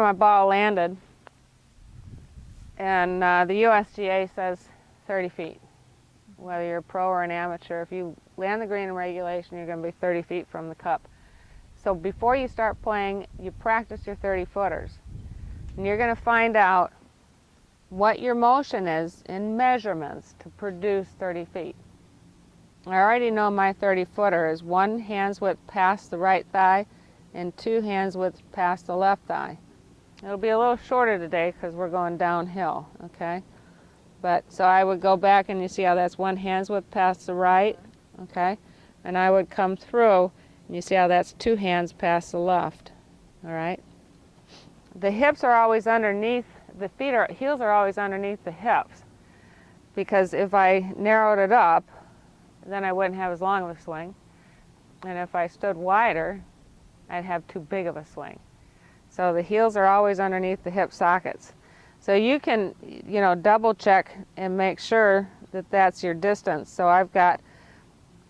my ball landed, and the USGA says 30 feet. Whether you're a pro or an amateur, if you land the green in regulation, you're going to be 30 feet from the cup. So before you start playing, you practice your 30-footers. And you're going to find out what your motion is in measurements to produce 30 feet. I already know my 30-footer is 1 hand's width past the right thigh and 2 hands width past the left thigh. It'll be a little shorter today because we're going downhill, okay? But so I would go back and you see how that's 1 hand's width past the right, okay? And I would come through and you see how that's 2 hands past the left, all right? The hips are always underneath, the heels are always underneath the hips, because if I narrowed it up, then I wouldn't have as long of a swing. And if I stood wider, I'd have too big of a swing. So the heels are always underneath the hip sockets. So you can, you know, double check and make sure that that's your distance. So I've got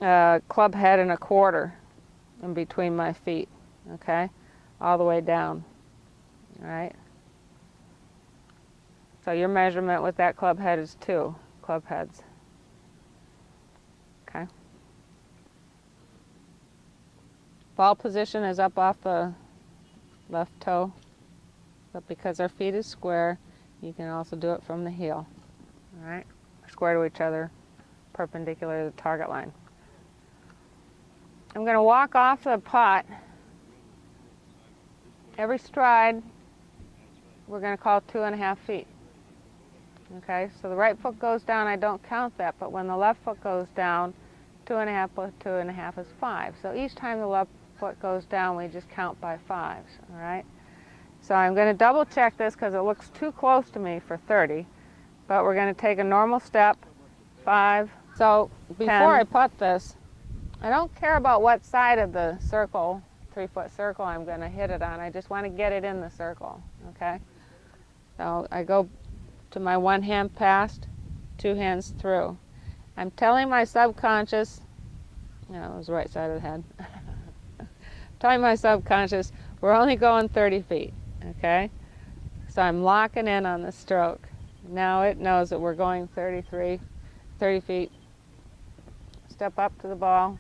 a club head and a quarter in between my feet, okay, all the way down, all right? So your measurement with that club head is 2 club heads, okay? Ball position is up off the left toe, but because our feet is square, you can also do it from the heel, all right? Square to each other, perpendicular to the target line. I'm going to walk off the putt. Every stride, we're going to call 2.5 feet. Okay, so the right foot goes down, I don't count that, but when the left foot goes down, 2.5 plus 2.5 is 5. So each time the left foot goes down, we just count by 5s, all right? So I'm going to double check this because it looks too close to me for 30, but we're going to take a normal step, 5, so before 10. I putt this, I don't care about what side of the circle, 3-foot circle I'm going to hit it on. I just want to get it in the circle, okay? So I go to my 1 hand past, 2 hands through. I'm telling my subconscious, no, it was the right side of the head. Telling my subconscious, we're only going 30 feet, okay? So I'm locking in on the stroke. Now it knows that we're going 30 feet. Step up to the ball.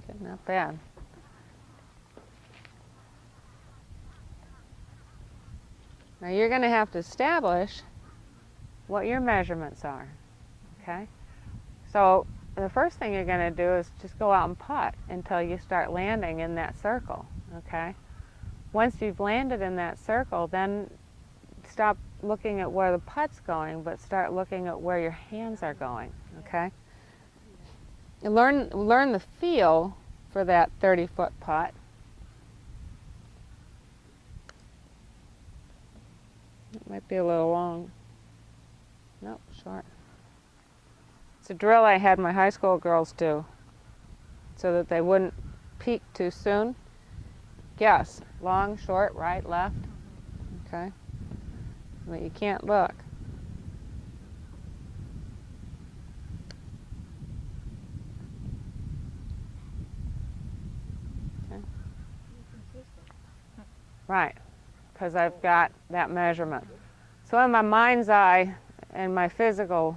Okay, not bad. Now you're going to have to establish what your measurements are, okay? So the first thing you're going to do is just go out and putt until you start landing in that circle, okay? Once you've landed in that circle, then stop looking at where the putt's going, but start looking at where your hands are going, okay? You learn the feel for that 30-foot putt. It might be a little long. Nope, short. It's a drill I had my high school girls do so that they wouldn't peak too soon. Guess, long, short, right, left, okay? But you can't look. Okay. Right, because I've got that measurement. So in my mind's eye and my physical,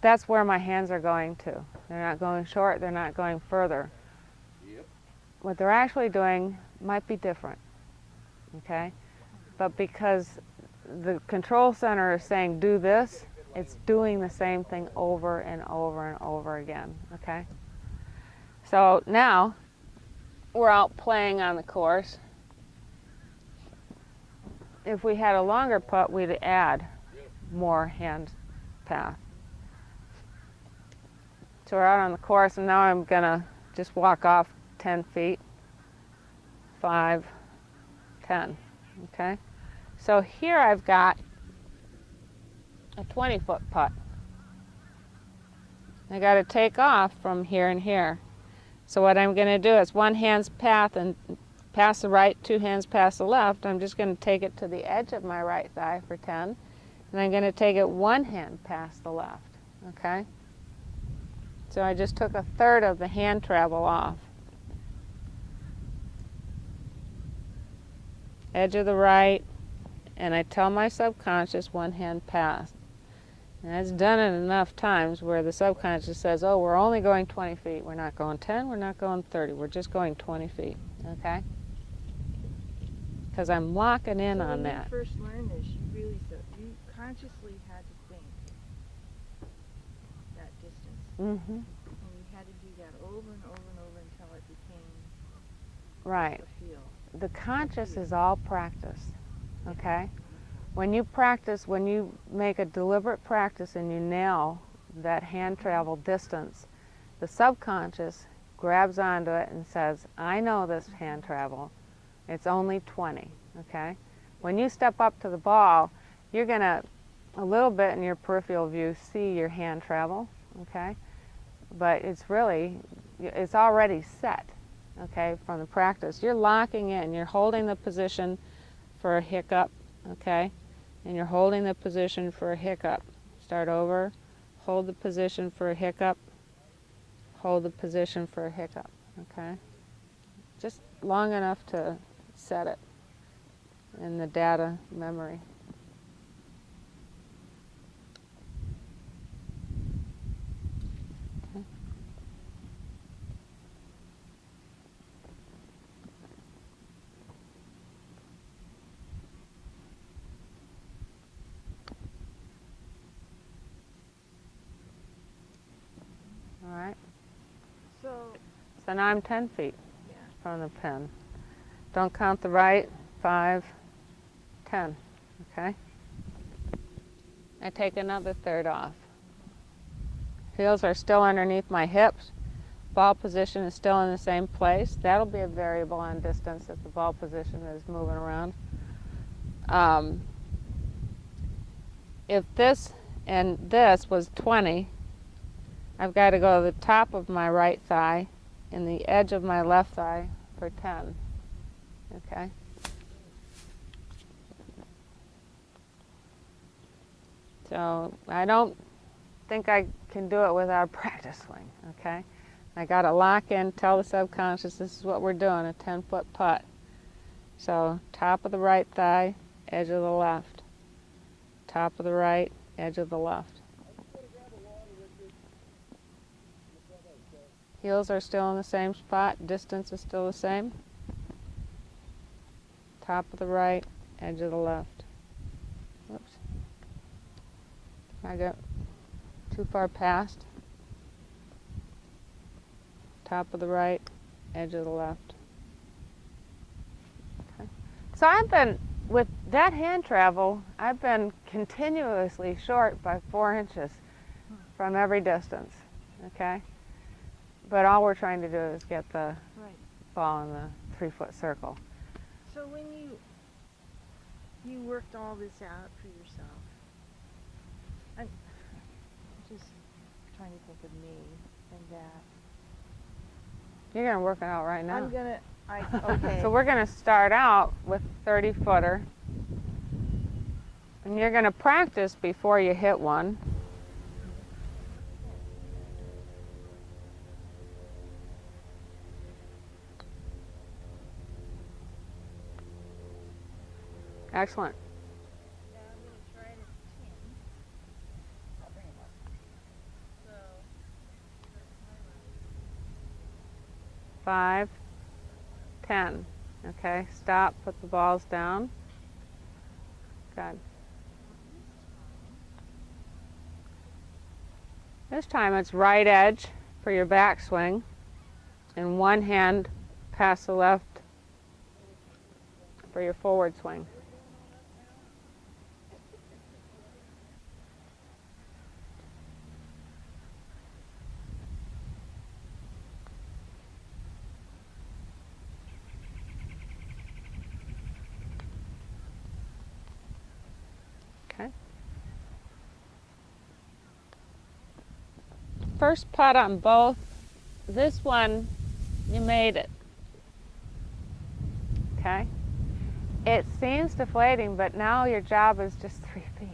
that's where my hands are going to. They're not going short, they're not going further. Yep. What they're actually doing might be different, okay? But because the control center is saying do this, it's doing the same thing over and over and over again, okay? So now we're out playing on the course. If we had a longer putt, we'd add more hand path. So we're out on the course, and now I'm gonna just walk off 10 feet, 5, 10, okay? So here I've got a 20-foot putt. I gotta take off from here and here. So what I'm gonna do is 1 hand's path and pass the right, 2 hands past the left. I'm just gonna take it to the edge of my right thigh for 10, and I'm gonna take it 1 hand past the left, okay? So I just took a third of the hand travel off. Edge of the right, and I tell my subconscious one hand pass. And I've done it enough times where the subconscious says, oh, we're only going 20 feet. We're not going 10, we're not going 30, we're just going 20 feet, okay? Because I'm locking in on that. When you first learned this, you consciously had to think that distance. Mm-hmm. And you had to do that over and over and over until it became right. a feel. The conscious is all practice, okay? When you practice, when you make a deliberate practice and you nail that hand travel distance, the subconscious grabs onto it and says, I know this hand travel. It's only 20, okay? When you step up to the ball, you're going to, a little bit in your peripheral view, see your hand travel, okay? But it's really, it's already set, okay, from the practice. You're locking in. You're holding the position for a hiccup, okay? And you're holding the position for a hiccup. Start over, hold the position for a hiccup, hold the position for a hiccup, okay? Just long enough to set it in the data memory. Okay. All right. So now I'm 10 feet from the pin. Don't count the right, 5, 10, okay? I take another third off. Heels are still underneath my hips. Ball position is still in the same place. That'll be a variable on distance if the ball position is moving around. If this and this was 20, I've got to go to the top of my right thigh and the edge of my left thigh for 10. Okay. So I don't think I can do it without a practice swing, okay? I got to lock in, tell the subconscious this is what we're doing, a 10-foot putt. So top of the right thigh, edge of the left. Top of the right, edge of the left. Heels are still in the same spot, distance is still the same. Top of the right, edge of the left. Whoops. I got too far past. Top of the right, edge of the left. Okay. So I've been, with that hand travel, I've been continuously short by 4 inches from every distance, okay? But all we're trying to do is get the ball in the 3-foot circle. So when you worked all this out for yourself, I'm just trying to think of me and that. You're going to work it out right now. Okay. So we're going to start out with a 30-footer. And you're going to practice before you hit one. Excellent. Now I'm going to try to pin. I'll bring him up. So, 5, 10. Okay, stop, put the balls down. Good. This time it's right edge for your backswing, and one hand past the left for your forward swing. Okay. First putt on both. This one, you made it. Okay? It seems deflating, but now your job is just 3 feet.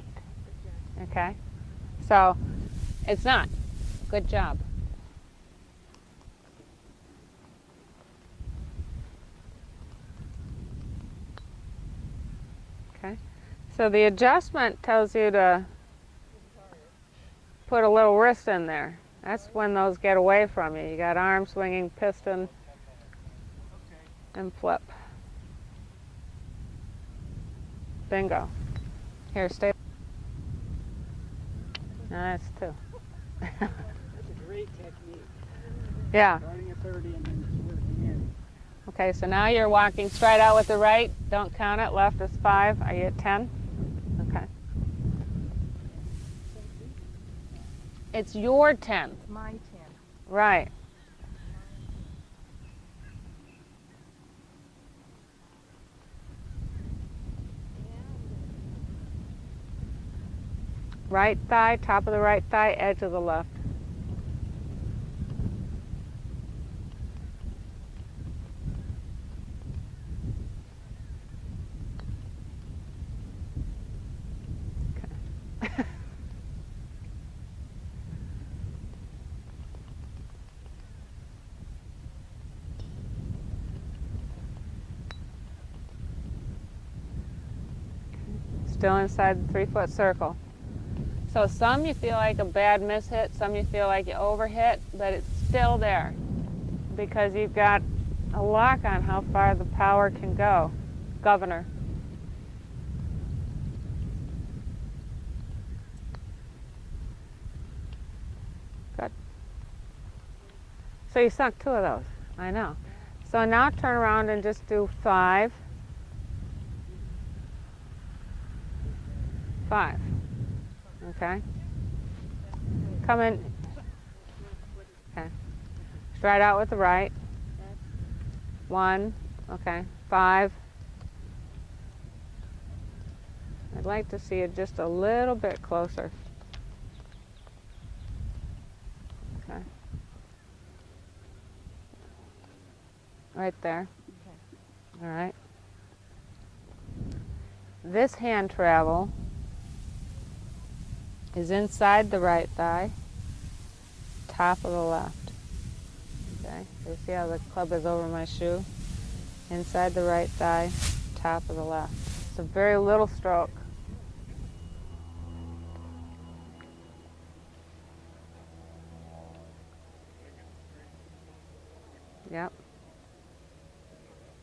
Okay? So, it's not. Good job. Okay. So the adjustment tells you to put a little wrist in there. That's when those get away from you. You got arm swinging, piston, and flip. Bingo. Here, stay. No, that's two. That's a great technique. Yeah. Starting at 30 and then just working in. Okay, so now you're walking straight out with the right. Don't count it. Left is 5. Are you at 10? Okay. It's your 10. It's my 10. Right. Right thigh, top of the right thigh, edge of the left. Okay. Still inside the 3-foot circle. So some you feel like a bad miss hit, some you feel like you overhit, but it's still there because you've got a lock on how far the power can go. Governor. Good. So you sunk 2 of those. I know. So now turn around and just do 5. 5. Okay. Come in. Okay. Straight out with the right. 1. Okay. 5. I'd like to see it just a little bit closer. Okay. Right there. All right. This hand travel is inside the right thigh, top of the left. Okay, so you see how the club is over my shoe? Inside the right thigh, top of the left. It's a very little stroke. Yep.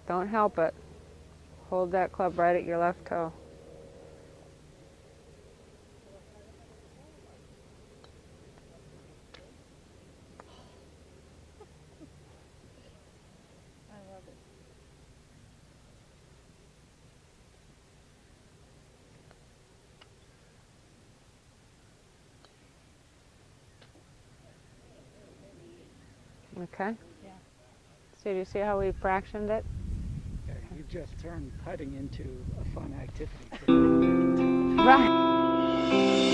Don't help it. Hold that club right at your left toe. I love it. Okay? Yeah. So do you see how we fractioned it? Yeah, you just turned putting into a fun activity. Right.